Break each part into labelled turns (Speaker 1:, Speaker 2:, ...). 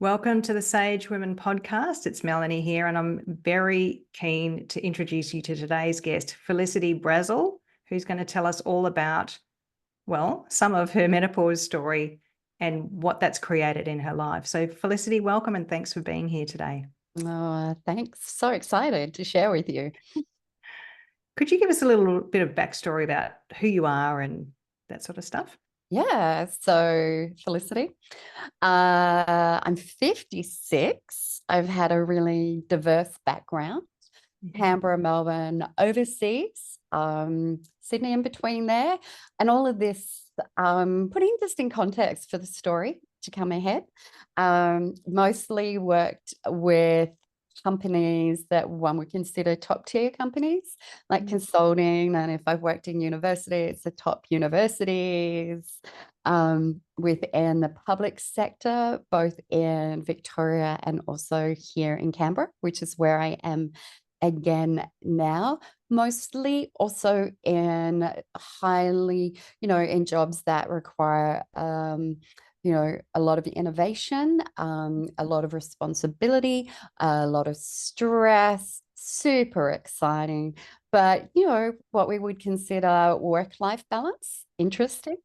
Speaker 1: Welcome to the Sage Women podcast. It's Melanie here, and I'm very keen to introduce you to today's guest, Felicity Brazil, who's going to tell us all about, well, some of her menopause story and what that's created in her life. So, Felicity, welcome and thanks for being here today.
Speaker 2: Oh, thanks. So excited to share with you.
Speaker 1: Could you give us a little bit of backstory about who you are and that sort of stuff?
Speaker 2: Yeah, so Felicity, I'm 56. I've had a really diverse background, Canberra, Melbourne, overseas, Sydney in between there, and all of this, putting this in context for the story to come ahead. Mostly worked with companies that one would consider top tier companies, like consulting. And if I've worked in universities, the top universities, within the public sector, both in Victoria and also here in Canberra, which is where I am again now, mostly also in highly, in jobs that require a lot of innovation, a lot of responsibility, a lot of stress, super exciting, but what we would consider work-life balance, interesting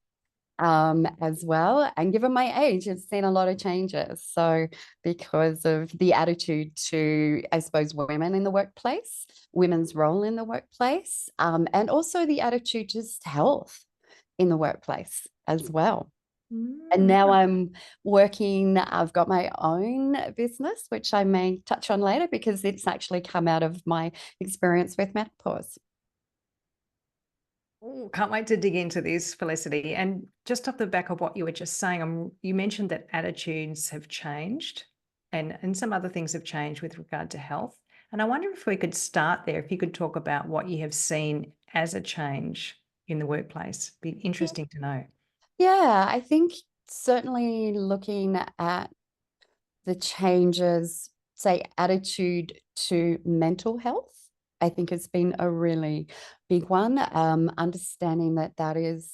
Speaker 2: as well. And given my age, I've seen a lot of changes. So because of the attitude to, I suppose, women in the workplace, women's role in the workplace, and also the attitude to just health in the workplace as well. And now I'm working, I've got my own business, which I may touch on later because it's actually come out of my experience with menopause.
Speaker 1: Oh, can't wait to dig into this, Felicity. And just off the back of what you were just saying, you mentioned that attitudes have changed and some other things have changed with regard to health. And I wonder if we could start there, if you could talk about what you have seen as a change in the workplace. Be interesting to know.
Speaker 2: Yeah, I think certainly looking at the changes, say, attitude to mental health, I think it's been a really big one. Understanding that that is,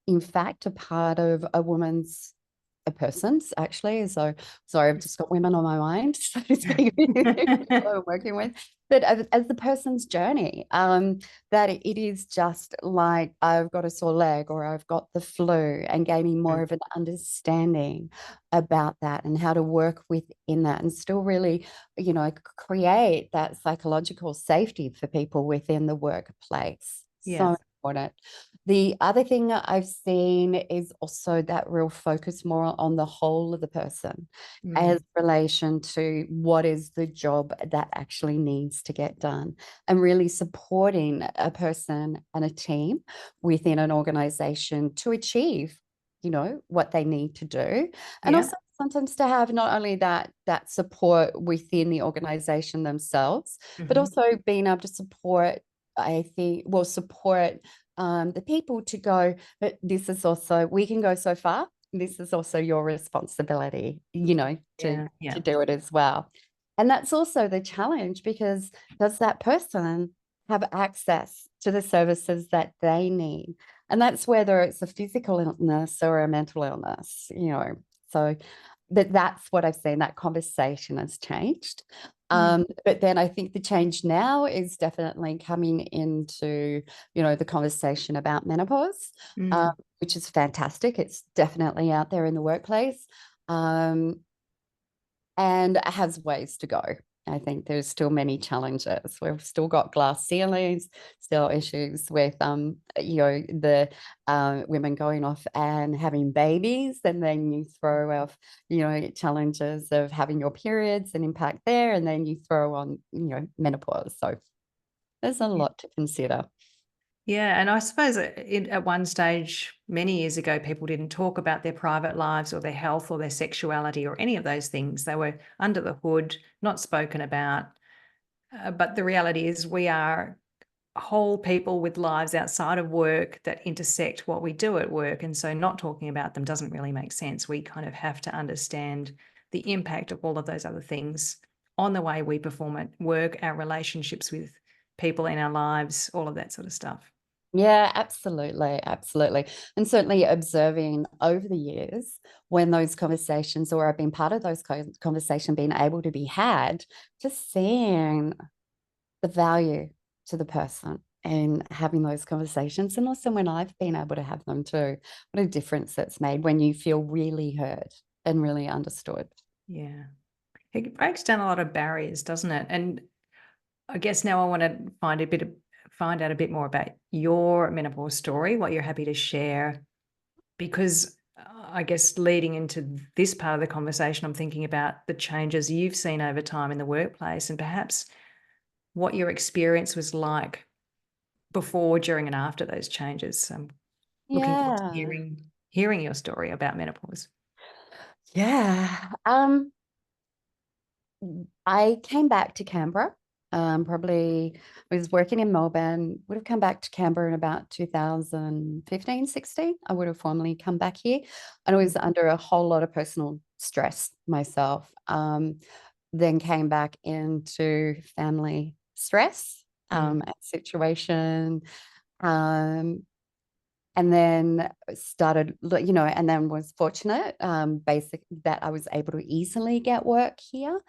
Speaker 2: in fact, a part of a person's actually. So sorry, I've just got women on my mind, so to speak, I'm working with. But as the person's journey, that it is just like I've got a sore leg or I've got the flu, and gaining more of an understanding about that and how to work within that and still really, create that psychological safety for people within the workplace. So
Speaker 1: Yes.
Speaker 2: important. The other thing that I've seen is also that real focus more on the whole of the person as relation to what is the job that actually needs to get done, and really supporting a person and a team within an organization to achieve, what they need to do. And
Speaker 1: Yeah.
Speaker 2: also sometimes to have not only that support within the organization themselves, but also being able to support, I think, will support the people to go, but this is also, we can go so far. This is also your responsibility, to do it as well. And that's also the challenge, because does that person have access to the services that they need? And that's whether it's a physical illness or a mental illness, So, but that's what I've seen, that conversation has changed. But then I think the change now is definitely coming into, the conversation about menopause, which is fantastic. It's definitely out there in the workplace, and it has ways to go. I think there's still many challenges. We've still got glass ceilings, still issues with, the women going off and having babies, and then you throw off, challenges of having your periods and impact there, and then you throw on, menopause. So there's a lot to consider.
Speaker 1: Yeah, and I suppose at one stage, many years ago, people didn't talk about their private lives or their health or their sexuality or any of those things. They were under the hood, not spoken about. But the reality is we are whole people with lives outside of work that intersect what we do at work. And so not talking about them doesn't really make sense. We kind of have to understand the impact of all of those other things on the way we perform at work, our relationships with people in our lives, all of that sort of stuff.
Speaker 2: Yeah, absolutely, absolutely. And certainly observing over the years when those conversations, or I've been part of those conversations being able to be had, just seeing the value to the person and having those conversations. And also when I've been able to have them too, what a difference that's made when you feel really heard and really understood.
Speaker 1: Yeah. It breaks down a lot of barriers, doesn't it? And I guess now I want to find out a bit more about your menopause story, what you're happy to share, because I guess leading into this part of the conversation, I'm thinking about the changes you've seen over time in the workplace and perhaps what your experience was like before, during, and after those changes. I'm looking forward to
Speaker 2: Yeah.
Speaker 1: hearing your story about menopause.
Speaker 2: Yeah. I came back to Canberra. Probably was working in Melbourne, would have come back to Canberra in about 2015, 16. I would have formally come back here. And I was under a whole lot of personal stress myself. Then came back into family stress
Speaker 1: Mm,
Speaker 2: and situation. Um, and then started, and then was fortunate, basic that I was able to easily get work here.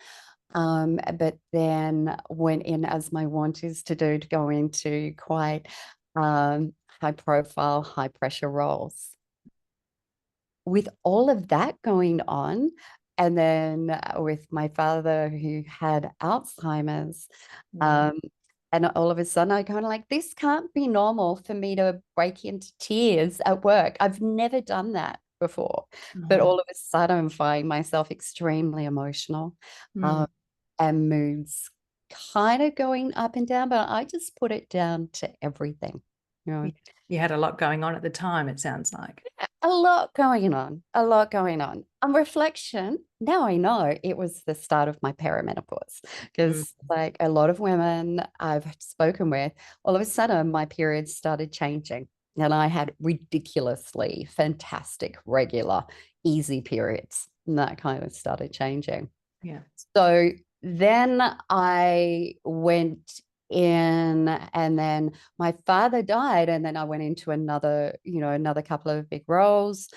Speaker 2: But then went in as my want is to do, to go into quite high profile, high pressure roles. With all of that going on, and then with my father who had Alzheimer's,
Speaker 1: yeah.
Speaker 2: um, and all of a sudden I kind of like, this can't be normal for me to break into tears at work. I've never done that before. But
Speaker 1: Uh-huh.
Speaker 2: all of a sudden I find myself extremely emotional.
Speaker 1: Mm.
Speaker 2: Um, and moods kind of going up and down, but I just put it down to everything. You
Speaker 1: You
Speaker 2: know,
Speaker 1: you had a lot going on at the time, it sounds like.
Speaker 2: a lot going on, a lot going on. On reflection, now I know it was the start of my perimenopause
Speaker 1: Mm,
Speaker 2: because, like a lot of women I've spoken with, all of a sudden my periods started changing. And I had ridiculously fantastic, regular, easy periods. And that kind of started changing.
Speaker 1: yeah.
Speaker 2: So then I went in, and then my father died, and then I went into another couple of big roles.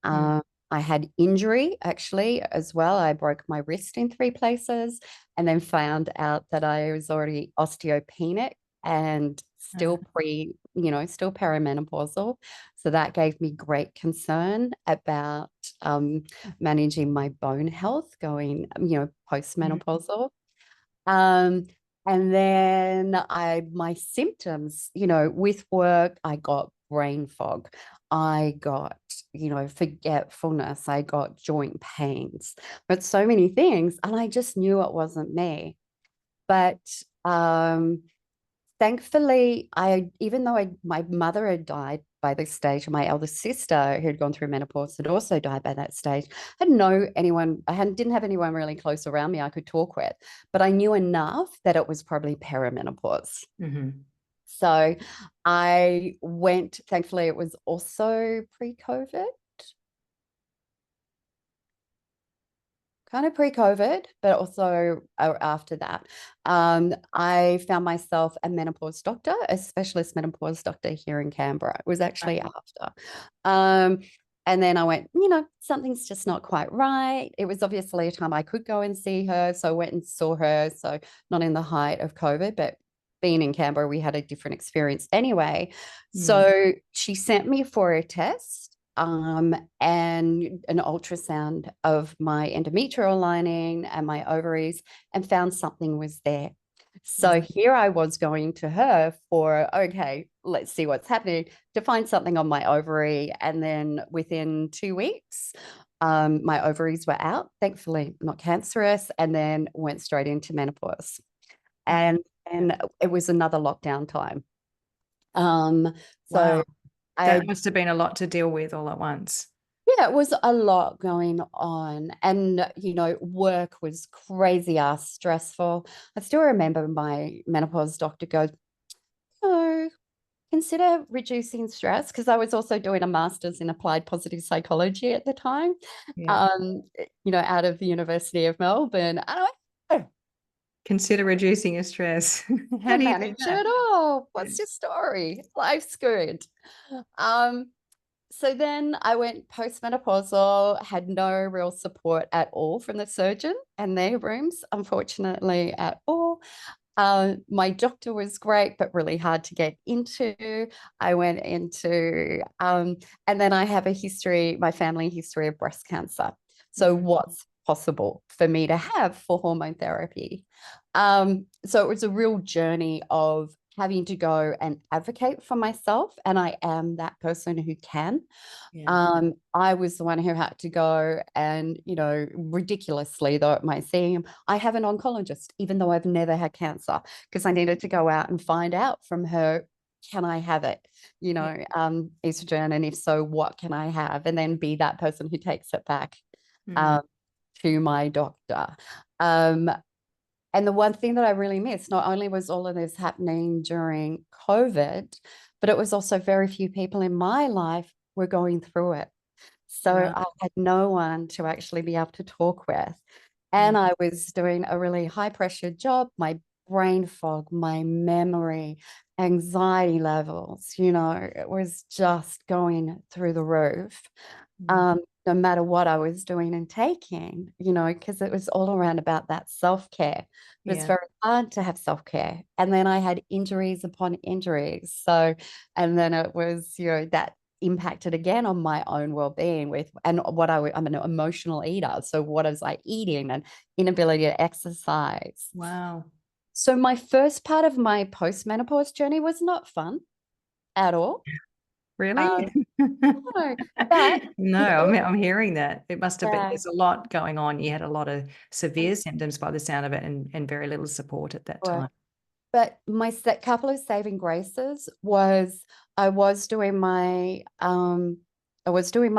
Speaker 1: Mm,
Speaker 2: Um, I had injury actually as well. I broke my wrist in three places, and then found out that I was already osteopenic and
Speaker 1: uh,
Speaker 2: still perimenopausal. So that gave me great concern about managing my bone health going,
Speaker 1: mm,
Speaker 2: postmenopausal. Um, and then my symptoms, with work, I got brain fog. I got, forgetfulness. I got joint pains, but so many things. And I just knew it wasn't me. But um, thankfully, even though my mother had died by this stage, and my eldest sister, who had gone through menopause, had also died by that stage. I didn't know anyone. Didn't have anyone really close around me I could talk with, but I knew enough that it was probably perimenopause.
Speaker 1: mhm.
Speaker 2: So I went. Thankfully, it was also pre-COVID. Kind of pre-COVID, but also after that. I found myself a menopause doctor, a specialist menopause doctor here in Canberra. It was actually
Speaker 1: Okay.
Speaker 2: after. Um, and then I went, something's just not quite right. It was obviously a time I could go and see her. So I went and saw her. So not in the height of COVID, but being in Canberra, we had a different experience anyway.
Speaker 1: Mm,
Speaker 2: So she sent me for a test, and an ultrasound of my endometrial lining and my ovaries, and found something was there. So
Speaker 1: mm,
Speaker 2: here I was going to her for, okay, let's see what's happening, to find something on my ovary. And then within 2 weeks, my ovaries were out, thankfully not cancerous, and then went straight into menopause.
Speaker 1: mm.
Speaker 2: And it was another lockdown time. So
Speaker 1: Wow.
Speaker 2: I
Speaker 1: That must have been a lot to deal with all at once.
Speaker 2: Yeah, it was a lot going on. And, work was crazy ass stressful. I still remember my menopause doctor goes, "Oh, consider reducing stress," because I was also doing a master's in applied positive psychology at the time,
Speaker 1: Yeah.
Speaker 2: out of the University of Melbourne. And I went, "Oh."
Speaker 1: Consider reducing your stress. How
Speaker 2: To
Speaker 1: do you do
Speaker 2: manage
Speaker 1: that?
Speaker 2: it all.
Speaker 1: Yeah.
Speaker 2: What's your story? Life's good. Um, so then I went postmenopausal, had no real support at all from the surgeon and their rooms, unfortunately, at all. My doctor was great, but really hard to get into. I went into, and then I have a history, my family history of breast cancer. So,
Speaker 1: Mm,
Speaker 2: what's possible for me to have for hormone therapy? So, it was a real journey of having to go and advocate for myself. And I am that person who can.
Speaker 1: yeah.
Speaker 2: I was the one who had to go and, ridiculously, though it might seem, I have an oncologist, even though I've never had cancer, because I needed to go out and find out from her, can I have it?
Speaker 1: Yeah.
Speaker 2: Estrogen, and if so, what can I have? And then be that person who takes it back
Speaker 1: Mm,
Speaker 2: um, to my doctor. Um, and the one thing that I really missed, not only was all of this happening during COVID, but it was also very few people in my life were going through it. So
Speaker 1: right.
Speaker 2: I had no one to actually be able to talk with.
Speaker 1: Mm,
Speaker 2: And I was doing a really high pressure job. My brain fog, my memory, anxiety levels, it was just going through the roof.
Speaker 1: mm,
Speaker 2: No matter what I was doing and taking, because it was all around about that self-care. It was
Speaker 1: yeah.
Speaker 2: very hard to have self-care. And then I had injuries upon injuries. So, and then it was, that impacted again on my own well-being with, and I'm an emotional eater. So what was I eating and inability to exercise.
Speaker 1: Wow.
Speaker 2: So my first part of my post-menopause journey was not fun at all.
Speaker 1: Really?
Speaker 2: Um, no, but
Speaker 1: No,
Speaker 2: it
Speaker 1: I'm hearing that. It must have been,
Speaker 2: yeah,
Speaker 1: there's a lot going on. You had a lot of severe symptoms by the sound of it, and very little support at that
Speaker 2: right.
Speaker 1: time.
Speaker 2: But my couple of saving graces was I was doing my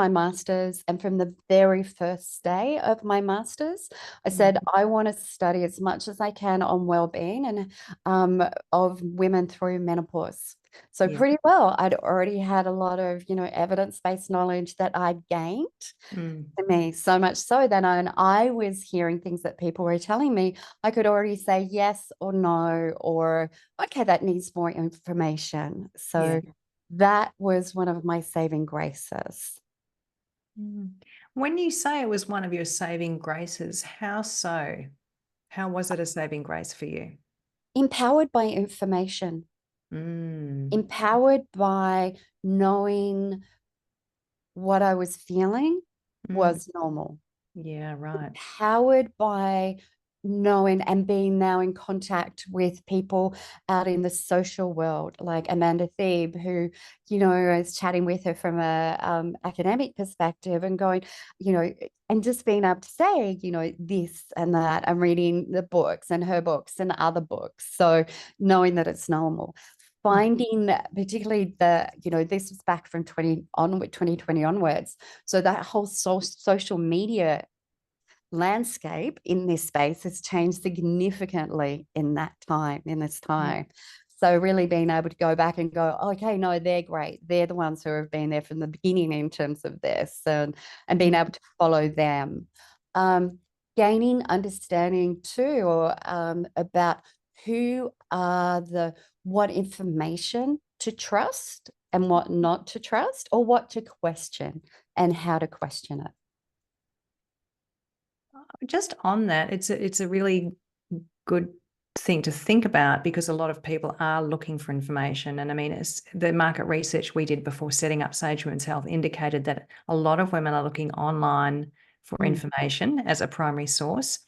Speaker 2: masters, and from the very first day of my masters, I
Speaker 1: Mm,
Speaker 2: said I want to study as much as I can on well-being and of women through menopause. So
Speaker 1: yeah.
Speaker 2: pretty well, I'd already had a lot of evidence-based knowledge that I'd gained
Speaker 1: Mm,
Speaker 2: to me, so much so that when I was hearing things that people were telling me, I could already say yes or no, or okay, that needs more information.
Speaker 1: yeah.
Speaker 2: So that was one of my saving graces.
Speaker 1: Mm. When you say it was one of your saving graces, how so? How was it a saving grace for you?
Speaker 2: Empowered by information,
Speaker 1: Mm,
Speaker 2: empowered by knowing what I was feeling
Speaker 1: mm,
Speaker 2: was normal.
Speaker 1: yeah, right.
Speaker 2: Empowered by knowing and being now in contact with people out in the social world, like Amanda Thebe, who, I was chatting with her from a academic perspective and going, and just being able to say, this and that, and reading the books and her books and other books. So knowing that it's normal. Finding particularly this was back from 2020 onwards. So that whole social media landscape in this space has changed significantly in this
Speaker 1: Mm,
Speaker 2: time. So really being able to go back and go, okay, no, they're great. They're the ones who have been there from the beginning in terms of this, and being
Speaker 1: mm,
Speaker 2: able to follow them. Um, Gaining understanding too, or about what information to trust and what not to trust, or what to question and how to question it.
Speaker 1: just on that, it's a really good thing to think about, because a lot of people are looking for information. And I mean, it's the market research we did before setting up Sage Women's Health indicated that a lot of women are looking online for
Speaker 2: Mm.
Speaker 1: information as a primary source.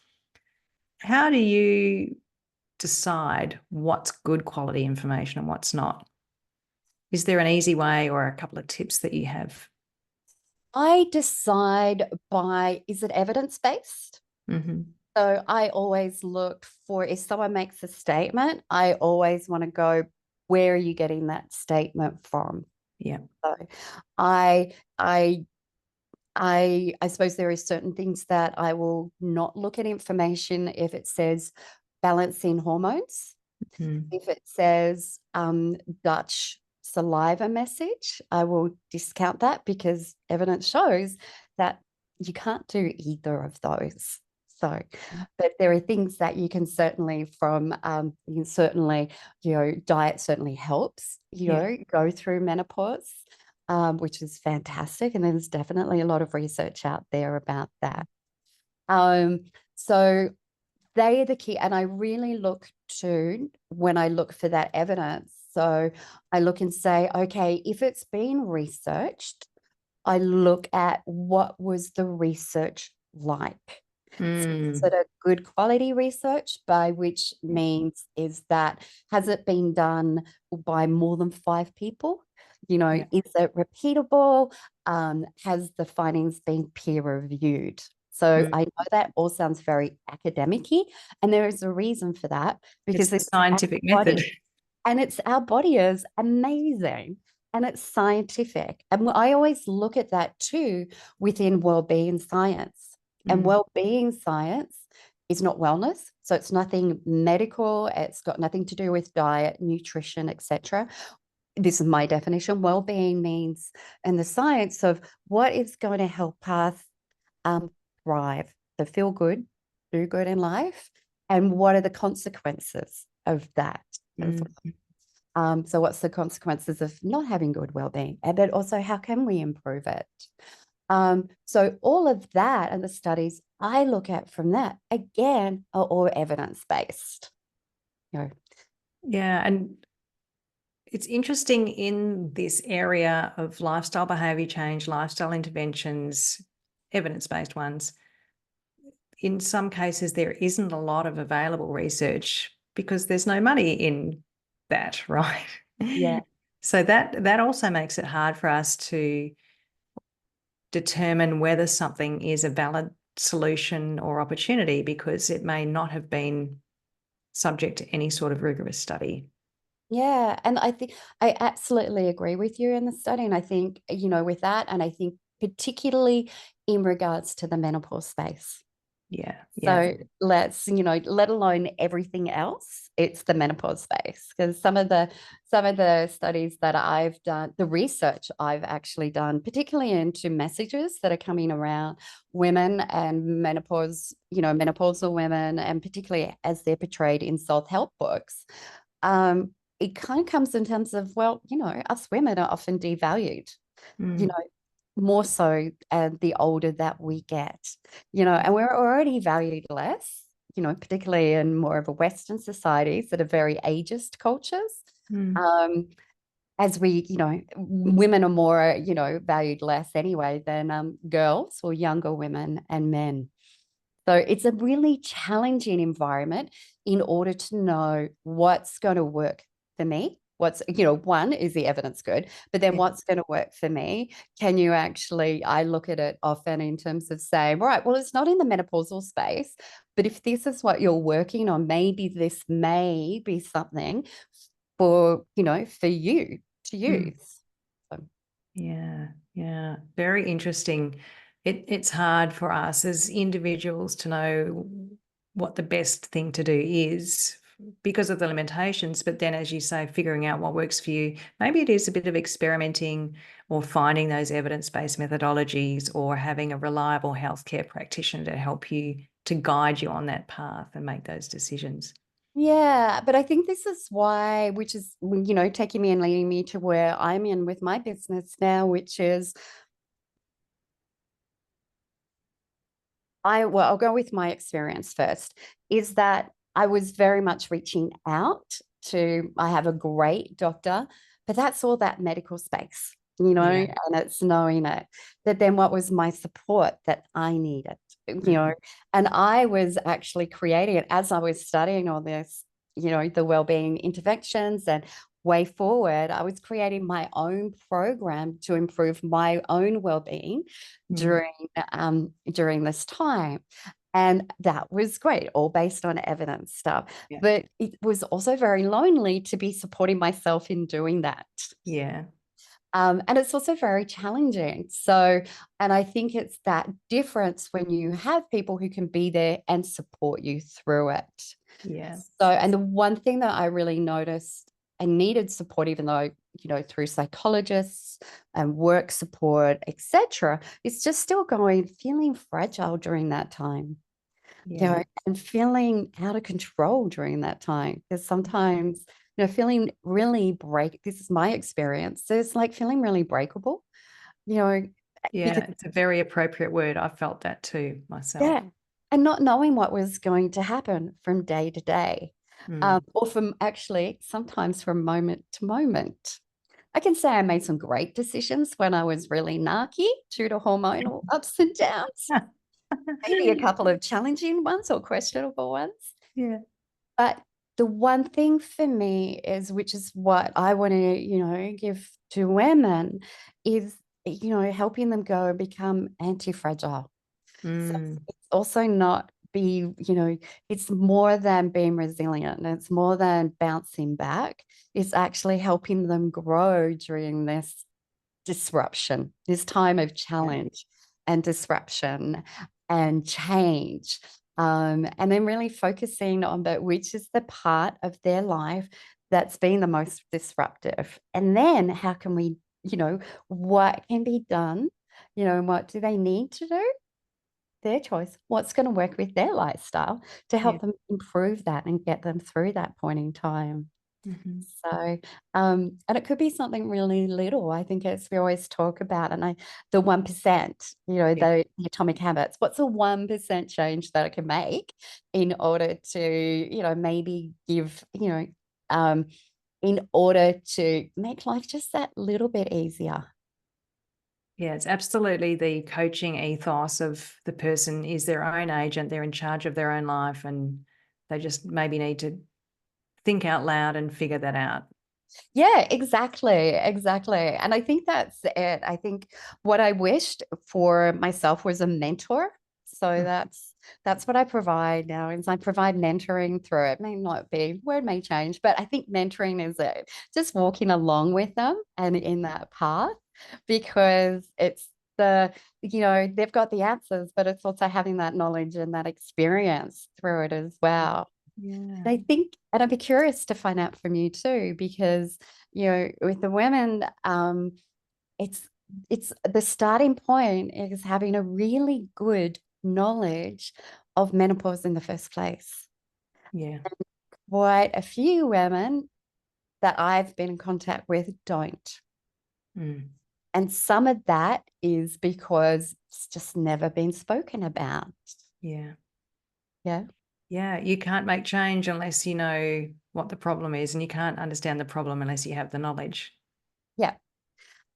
Speaker 1: How do you decide what's good quality information and what's not? Is there an easy way or a couple of tips that you have?
Speaker 2: I decide by, is it evidence based?
Speaker 1: Mm-hmm.
Speaker 2: So I always look for, if someone makes a statement, I always want to go, where are you getting that statement from?
Speaker 1: Yeah.
Speaker 2: So I I I suppose there are certain things that I will not look at information if it says balancing hormones.
Speaker 1: Mm.
Speaker 2: If it says Dutch saliva message, I will discount that because evidence shows that you can't do either of those. So, but there are things that you can certainly diet certainly helps,
Speaker 1: Yeah.
Speaker 2: go through menopause, which is fantastic. And there's definitely a lot of research out there about that. Um, so they are the key. And I really look to when I look for that evidence. So I look and say, okay, if it's been researched, I look at what was the research like. So is
Speaker 1: Mm.
Speaker 2: it a good quality research, by which means is that has it been done by more than 5 people?
Speaker 1: Yeah.
Speaker 2: Is it repeatable? Has the findings been peer reviewed? So
Speaker 1: Mm.
Speaker 2: I know that all sounds very academic-y, and there is a reason for that
Speaker 1: It's
Speaker 2: because
Speaker 1: the
Speaker 2: it's our
Speaker 1: scientific method.
Speaker 2: body, and our body is amazing and it's scientific. And I always look at that too within well-being science. And
Speaker 1: Mm.
Speaker 2: well-being science is not wellness. So it's nothing medical. It's got nothing to do with diet, nutrition, etc. This is my definition. Well-being means, and the science of what is going to help us thrive, to feel good, do good in life, and what are the consequences of that as
Speaker 1: Mm.
Speaker 2: well. So what's the consequences of not having good well-being? But also, how can we improve it? So all of that and the studies I look at from that, again, are all evidence-based.
Speaker 1: Yeah. And it's interesting in this area of lifestyle behavior change, lifestyle interventions, evidence-based ones. In some cases, there isn't a lot of available research because there's no money in that, right?
Speaker 2: Yeah.
Speaker 1: So that also makes it hard for us to determine whether something is a valid solution or opportunity because it may not have been subject to any sort of rigorous study.
Speaker 2: Yeah. And I think I absolutely agree with you in the study. And I think, with that, and I think particularly in regards to the menopause space.
Speaker 1: Yeah, yeah.
Speaker 2: So let alone everything else, it's the menopause space. Because some of the studies that I've done, the research I've actually done, particularly into messages that are coming around women and menopause, menopausal women, and particularly as they're portrayed in self-help books, it kind of comes in terms of, well, us women are often devalued. You
Speaker 1: Mm.
Speaker 2: know, more so the older that we get, and we're already valued less, particularly in more of a Western societies that are very ageist cultures.
Speaker 1: Mm.
Speaker 2: Um, as we, women are more, valued less anyway than girls or younger women and men. So it's a really challenging environment in order to know what's going to work for me. One, is the evidence good? But then
Speaker 1: Yeah.
Speaker 2: what's going to work for me? I look at it often in terms of saying, right, well, it's not in the menopausal space, but if this is what you're working on, maybe this may be something for you to
Speaker 1: Mm.
Speaker 2: use. So,
Speaker 1: Yeah, yeah. Very interesting. It's hard for us as individuals to know what the best thing to do is because of the limitations. But then, as you say, figuring out what works for you, maybe it is a bit of experimenting or finding those evidence-based methodologies or having a reliable healthcare practitioner to help you, to guide you on that path and make those decisions.
Speaker 2: yeah, but I think this is why, which is, taking me and leading me to where I'm in with my business now, which is I'll go with my experience first, is that I was very much reaching out I have a great doctor, but that's all that medical space,
Speaker 1: Yeah.
Speaker 2: and it's knowing it. But then what was my support that I needed,
Speaker 1: Mm.
Speaker 2: and I was actually creating it as I was studying all this, the wellbeing interventions and way forward. I was creating my own program to improve my own well-being
Speaker 1: Mm.
Speaker 2: during this time. And that was great, all based on evidence stuff.
Speaker 1: Yeah.
Speaker 2: But it was also very lonely to be supporting myself in doing that.
Speaker 1: Yeah.
Speaker 2: And it's also very challenging. So, and I think it's that difference when you have people who can be there and support you through it.
Speaker 1: Yeah.
Speaker 2: So, and the one thing that I really noticed I needed support, even though, through psychologists and work support, etc., it's just still feeling fragile during that time.
Speaker 1: Yeah.
Speaker 2: and feeling out of control during that time. Because sometimes, feeling really this is my experience. So it's like feeling really breakable, you know,
Speaker 1: Yeah,
Speaker 2: because,
Speaker 1: it's a very appropriate word. I felt that too myself.
Speaker 2: yeah, and not knowing what was going to happen from day to day,
Speaker 1: Mm.
Speaker 2: or from actually sometimes from moment to moment. I can say I made some great decisions when I was really narky due to hormonal ups and downs, maybe a couple of challenging ones or questionable ones.
Speaker 1: Yeah.
Speaker 2: But the one thing for me is, which is what I want to, give to women, is, helping them go and become anti-fragile. So
Speaker 1: Mm.
Speaker 2: it's also not be, it's more than being resilient. It's more than bouncing back. It's actually helping them grow during this disruption, this time of
Speaker 1: Yeah.
Speaker 2: challenge and disruption and change. And then really focusing on which is the part of their life that's been the most disruptive. And then how can we, what can be done? And what do they need to do? Their choice. What's going to work with their lifestyle to
Speaker 1: Yeah.
Speaker 2: help them improve that and get them through that point in time.
Speaker 1: Mhm.
Speaker 2: So, and it could be something really little. I think as we always talk about, and the 1%,
Speaker 1: Yeah.
Speaker 2: the atomic habits. What's a 1% change that I can make in order to, maybe give, in order to make life just that little bit easier.
Speaker 1: Yeah, it's absolutely the coaching ethos of the person is their own agent, they're in charge of their own life, and they just maybe need to think out loud and figure that out.
Speaker 2: Yeah, exactly. Exactly. And I think that's it. I think what I wished for myself was a mentor. So
Speaker 1: Mm.
Speaker 2: that's what I provide now is I provide mentoring through it. May not be, word may change, but I think mentoring is it. Just walking along with them and in that path, because it's they've got the answers, but it's also having that knowledge and that experience through it as well.
Speaker 1: Yeah.
Speaker 2: I think, and I'd be curious to find out from you too, because with the women, it's the starting point is having a really good knowledge of menopause in the first place.
Speaker 1: Yeah.
Speaker 2: Quite a few women that I've been in contact with don't.
Speaker 1: Mm.
Speaker 2: And some of that is because it's just never been spoken about.
Speaker 1: Yeah.
Speaker 2: Yeah.
Speaker 1: Yeah. You can't make change unless you know what the problem is, and you can't understand the problem unless you have the knowledge.
Speaker 2: Yeah.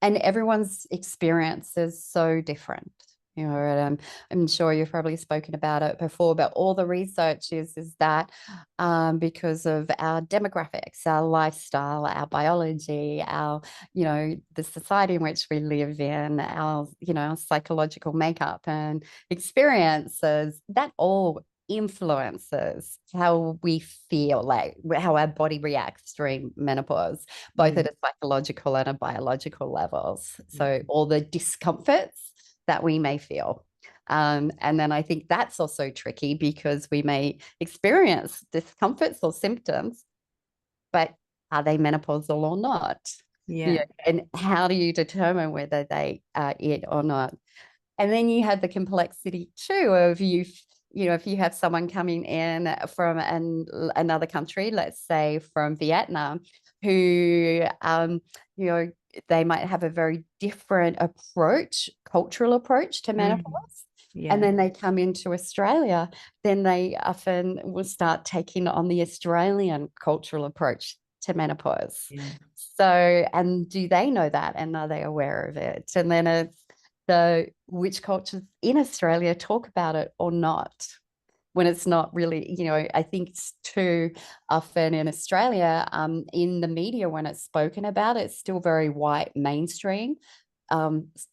Speaker 2: And everyone's experience is so different. And I'm sure you've probably spoken about it before, but all the research is that because of our demographics, our lifestyle, our biology, the society in which we live in, our psychological makeup and experiences, that all influences how we feel, like how our body reacts during menopause, both
Speaker 1: Mm.
Speaker 2: at a psychological and a biological levels.
Speaker 1: Yeah.
Speaker 2: So all the discomforts that we may feel. And then I think that's also tricky because we may experience discomforts or symptoms, but are they menopausal or not?
Speaker 1: Yeah.
Speaker 2: And how do you determine whether they are it or not? And then you have the complexity too of if you have someone coming in from another country, let's say from Vietnam, who, you know, they might have a very different approach, cultural approach to
Speaker 1: Mm.
Speaker 2: menopause. And
Speaker 1: Yeah.
Speaker 2: then they come into Australia, then they often will start taking on the Australian cultural approach to menopause.
Speaker 1: Yeah.
Speaker 2: So, and do they know that? And are they aware of it? And then it's which cultures in Australia talk about it or not, when it's not really, I think it's too often in Australia, in the media, when it's spoken about, it's still very white mainstream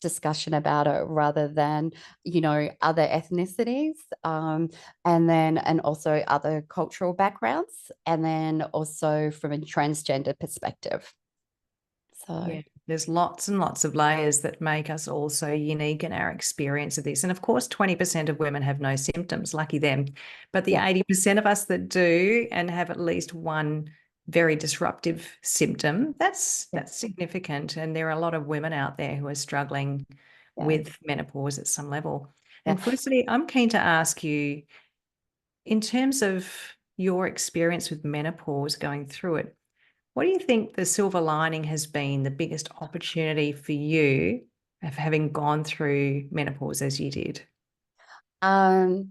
Speaker 2: discussion about it rather than, other ethnicities, and also other cultural backgrounds, and then also from a transgender perspective. So,
Speaker 1: Yeah, there's lots and lots of layers that make us all so unique in our experience of this. And of course, 20% of women have no symptoms, lucky them. But the
Speaker 2: yeah,
Speaker 1: 80% of us that do and have at least one very disruptive symptom,
Speaker 2: yeah,
Speaker 1: that's significant. And there are a lot of women out there who are struggling
Speaker 2: yeah,
Speaker 1: with menopause at some level.
Speaker 2: yeah.
Speaker 1: And Felicity, I'm keen to ask you, In terms of your experience with menopause going through it, what do you think the silver lining has been, the biggest opportunity for you of having gone through menopause as you did?
Speaker 2: Um,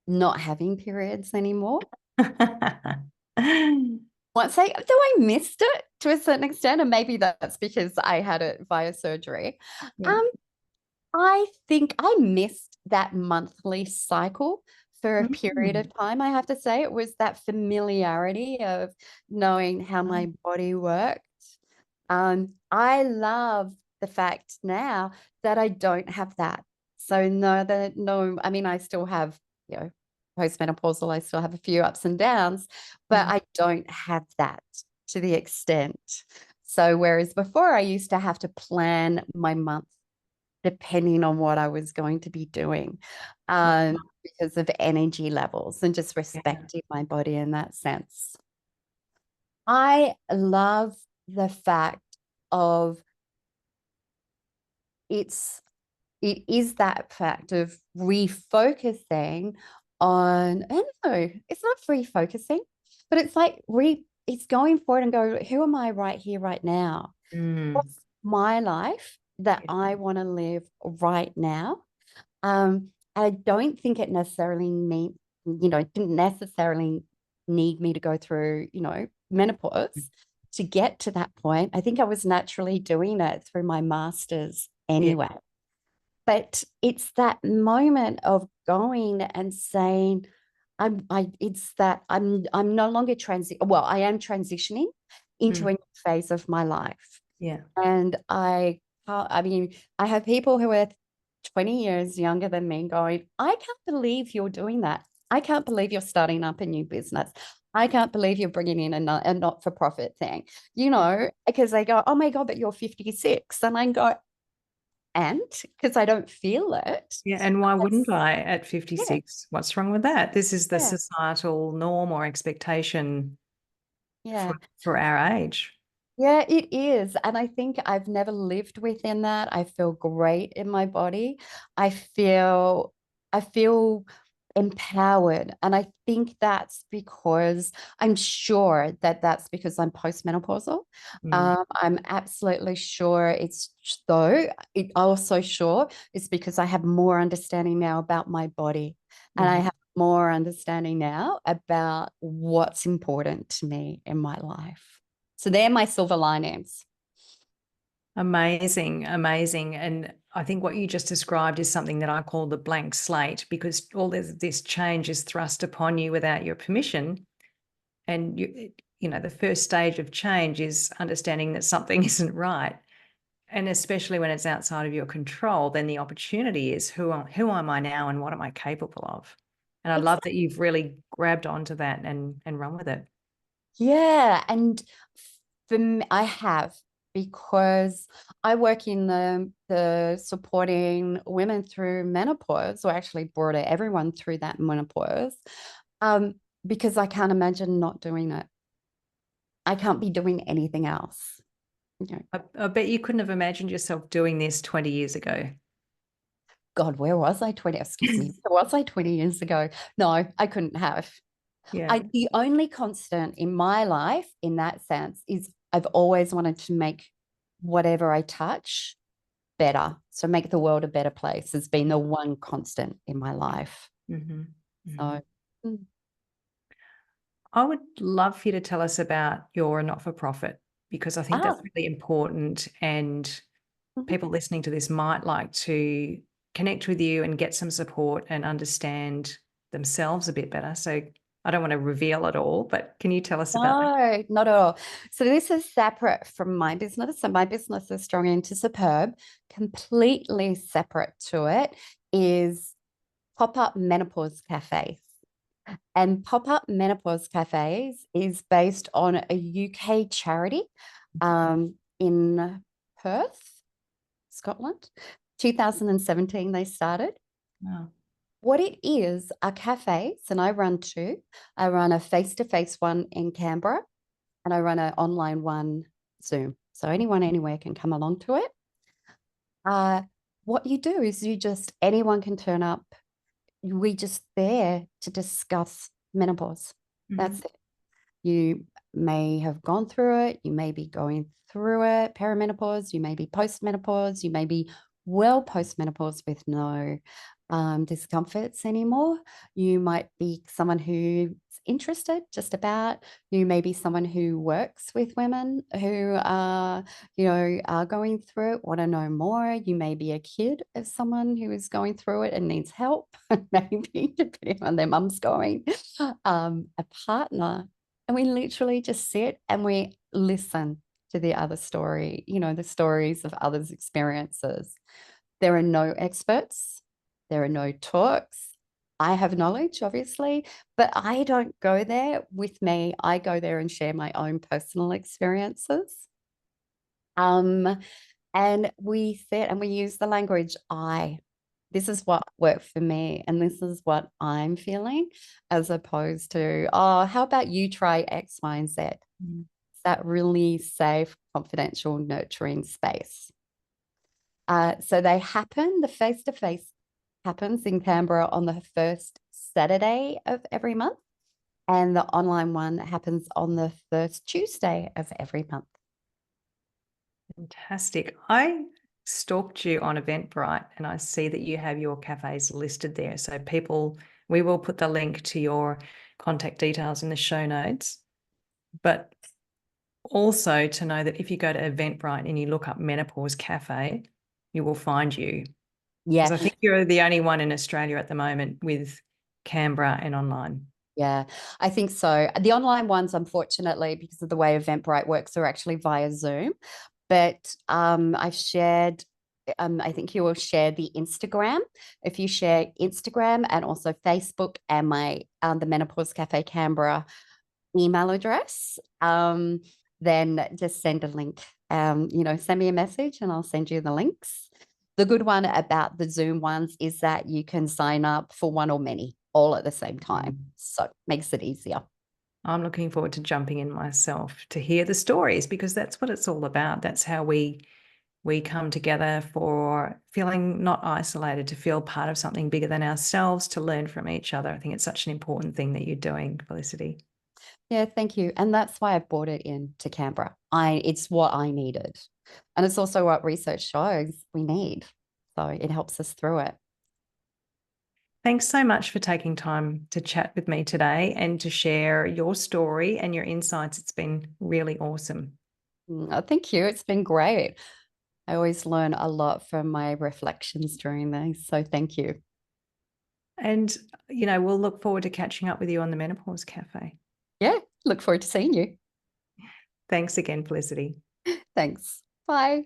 Speaker 2: not having periods anymore. Once though I missed it to a certain extent, and maybe that's because I had it via surgery.
Speaker 1: Yeah.
Speaker 2: Um, I think I missed that monthly cycle for a period
Speaker 1: Mm.
Speaker 2: of time. I have to say it was that familiarity of knowing how my body worked. I love the fact now that I don't have that. So no, I mean, I still have, you know, postmenopausal, I still have a few ups and downs, but
Speaker 1: Mm.
Speaker 2: I don't have that to the extent. So whereas before I used to have to plan my month depending on what I was going to be doing, because of energy levels and just
Speaker 1: Yeah.
Speaker 2: respecting my body in that sense. I love the fact of it's it is that fact of refocusing on, I don't know, it's not refocusing, but it's like it's going forward and go, who am I right here, right now?
Speaker 1: Mm.
Speaker 2: What's my life that
Speaker 1: Yeah.
Speaker 2: I want to live right now? I don't think it necessarily it didn't necessarily need me to go through, menopause to get to that point. I think I was naturally doing it through my master's
Speaker 1: Yeah.
Speaker 2: anyway. But it's that moment of going and saying, I'm no longer I am transitioning into
Speaker 1: Mm.
Speaker 2: a new phase of my life.
Speaker 1: Yeah.
Speaker 2: And I mean, I have people who are 20 years younger than me going, I can't believe you're doing that. I can't believe you're starting up a new business. I can't believe you're bringing in a not-for-profit thing, because they go, oh my God, but you're 56. And I go, and because I don't feel it.
Speaker 1: Yeah, and why wouldn't
Speaker 2: That's,
Speaker 1: I at
Speaker 2: yeah,
Speaker 1: 56? What's wrong with that? This is the
Speaker 2: yeah,
Speaker 1: societal norm or expectation
Speaker 2: yeah.
Speaker 1: for our age.
Speaker 2: Yeah, it is. And I think I've never lived within that. I feel great in my body. I feel empowered. And I think that's because I'm sure that that's because I'm postmenopausal.
Speaker 1: Mm.
Speaker 2: I'm absolutely sure it also sure it's because I have more understanding now about my body, and I
Speaker 1: Mhm.
Speaker 2: have more understanding now about what's important to me in my life. So they're my silver linings.
Speaker 1: Amazing, amazing. And I think what you just described is something that I call the blank slate, because all this change is thrust upon you without your permission. And the first stage of change is understanding that something isn't right. And especially when it's outside of your control, then the opportunity is who am I now and what am I capable of? And I love that you've really grabbed onto that and run with it.
Speaker 2: Yeah, and for me, I have, because I work in the supporting women through menopause, or actually brought everyone through that menopause, um, because I can't imagine not doing it. I can't be doing anything else.
Speaker 1: I bet you couldn't have imagined yourself doing this 20 years ago.
Speaker 2: God, where was I 20? Excuse me. Where was I 20 years ago? No, I couldn't have.
Speaker 1: Yeah.
Speaker 2: The only constant in my life in that sense is I've always wanted to make whatever I touch better. So make the world a better place has been the one constant in my life.
Speaker 1: Hmm. Hmm.
Speaker 2: So
Speaker 1: I would love for you to tell us about your not-for-profit, because I think that's
Speaker 2: ah,
Speaker 1: really important, and
Speaker 2: mhm.
Speaker 1: people listening to this might like to connect with you and get some support and understand themselves a bit better. So I don't want to reveal it all, but can you tell us about that?
Speaker 2: No, not at all. So this is separate from my business. So my business is Strong into Superb. Completely separate to it is pop-up menopause cafes. And Pop-Up Menopause Cafes is based on a UK charity in Perth, Scotland. 2017 they started.
Speaker 1: Wow.
Speaker 2: What it is are cafes, and I run two. I run a face-to-face one in Canberra, and I run an online one Zoom. So anyone anywhere can come along to it. Uh, what you do is anyone can turn up. we just there to discuss menopause. That's
Speaker 1: Mhm.
Speaker 2: it. You may have gone through it, you may be going through it, perimenopause, you may be postmenopause, you may be well postmenopause with no discomforts anymore. You might be someone who's interested just about. You may be someone who works with women who are, are going through it, want to know more. You may be a kid of someone who is going through it and needs help, maybe depending on their mum's going. A partner, and we literally just sit and we listen to the other story, the stories of others' experiences. There are no experts, there are no talks. I have knowledge, obviously, but I don't go there with me. I go there and share my own personal experiences. Um, and we sit and we use the language I. This is what worked for me, and this is what I'm feeling, as opposed to, oh, how about you try X, Y, and Z?
Speaker 1: Mm.
Speaker 2: It's that really safe, confidential, nurturing space. So they happen, the face to face happens in Canberra on the first Saturday of every month, and the online one happens on the first Tuesday of every month.
Speaker 1: Fantastic. I stalked you on Eventbrite and I see that you have your cafes listed there. So people, we will put the link to your contact details in the show notes. But also to know that if you go to Eventbrite and you look up Menopause Cafe, you will find you. Because
Speaker 2: Yeah,
Speaker 1: I think you're the only one in Australia at the moment with Canberra and online.
Speaker 2: yeah, I think so. The online ones, unfortunately, because of the way Eventbrite works, are actually via Zoom. But I've shared, I think you will share the Instagram. If you share Instagram and also Facebook and my the Menopause Cafe Canberra email address, then just send a link. Send me a message and I'll send you the links. The good one about the Zoom ones is that you can sign up for one or many all at the same time. So it makes it easier.
Speaker 1: I'm looking forward to jumping in myself to hear the stories because that's what it's all about. That's how we come together for feeling not isolated, to feel part of something bigger than ourselves, to learn from each other. I think it's such an important thing that you're doing, Felicity.
Speaker 2: Yeah, thank you. And that's why I brought it in to Canberra. It's what I needed. And it's also what research shows we need. So it helps us through it.
Speaker 1: Thanks so much for taking time to chat with me today and to share your story and your insights. It's been really awesome.
Speaker 2: Thank you. It's been great. I always learn a lot from my reflections during these. So thank you.
Speaker 1: And, we'll look forward to catching up with you on the Menopause Cafe.
Speaker 2: Yeah, look forward to seeing you.
Speaker 1: Thanks again, Felicity.
Speaker 2: Thanks. Bye.